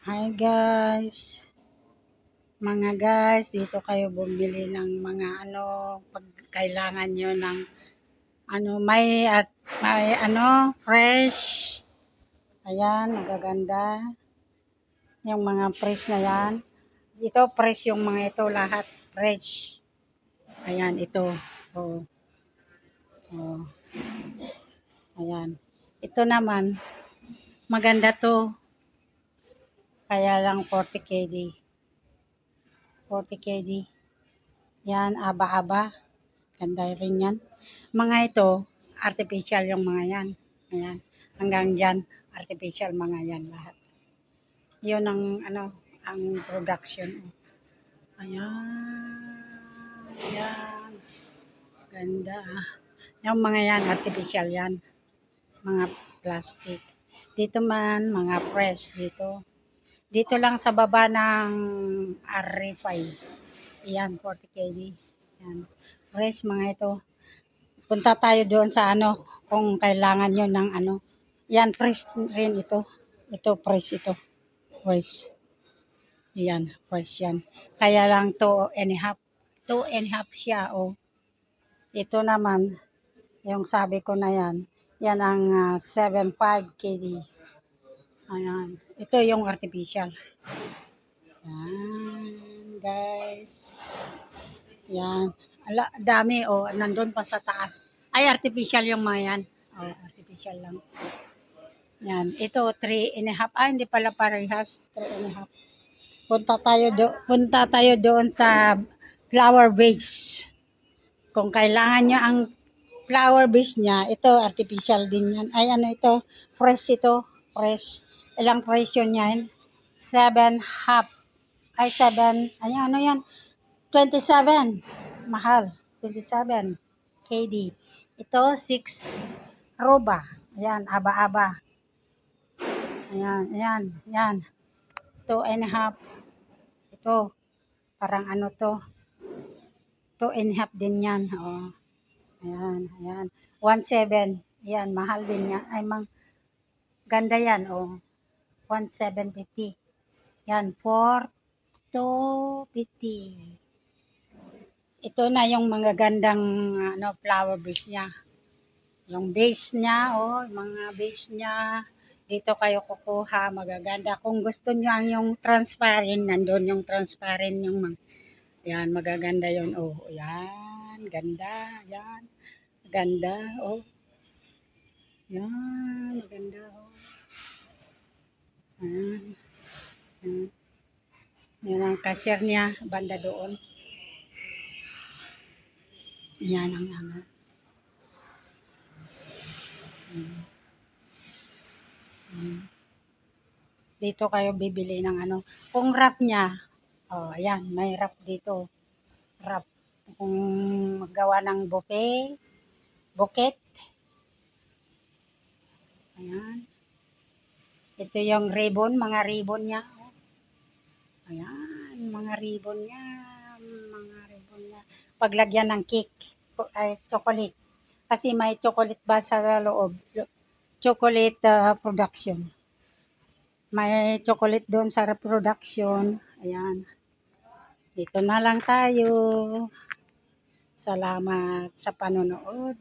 Hi guys, mga guys, dito kayo bumili ng mga pag kailangan nyo ng may fresh. Ayan, magaganda. Yung mga fresh na yan. Ito, fresh yung mga ito, lahat fresh. Ayan, ito. Oh, oh. Ayan. Ito naman, maganda to. Kaya lang 40 KD. 40 KD. Yan, aba-aba. Ganda rin yan. Mga ito, artificial yung mga yan. Ayan. Hanggang dyan, artificial mga yan lahat. Yun ang production. Ayan. Ayan. Ganda. Yung mga yan, artificial yan. Mga plastic. Dito man, mga fresh dito. Dito lang sa baba ng R5. Ayan, 40 KD. Ayan. Fresh mga ito. Punta tayo doon sa kung kailangan nyo ng Yan, fresh rin ito. Ito, fresh ito. Fresh. Yan, fresh yan. Kaya lang 2.5. 2.5 siya, oh. Ito naman, yung sabi ko na yan, yan ang 7.5 KD. Ayan. Ito yung artificial. Yan, guys. Yan. Dami, oh. Nandun pa sa taas. Ay, artificial yung mga yan. Oh, artificial lang. Yan. Ito, 3.5. Hindi pala parehas. 3.5. Punta tayo doon sa flower vase. Kung kailangan nyo ang flower vase niya, ito, artificial din yan. Ay, ito? Fresh ito. Fresh. Ilang presyo niyan? 7.5. Ay, 7. Ay, yan? 27. Mahal. 27 KD. Ito, 6 roba. Ayan, aba-aba. Ayan. 2.5. Ito, parang to. 2.5 din yan. Oh. Ayan. 1.7. Ayan, mahal din yan. Ay, ganda yan. Oh. 1.750. Yan, 4.250. Ito na yung mga gandang flower vase niya. Yung base niya, mga base niya. Dito kayo kukuha, magaganda. Kung gusto niyo yung transparent, nandun yung transparent yung yan, magaganda yun. Oh, yan, ganda, yan. Ganda, oh. Yan, maganda, oh. Yan. Yan ang cashier niya, banda doon. Yan ang Dito kayo bibili ng Kung wrap niya, ayan, may wrap dito. Wrap. Kung magawa ng bouquet. Ayan. Ito yung ribbon, mga ribbon niya. Ayan, mga ribbon niya. Paglagyan ng cake, ay chocolate. Kasi may chocolate ba sa loob? Chocolate production. May chocolate doon sa production. Ayan. Dito na lang tayo. Salamat sa panonood.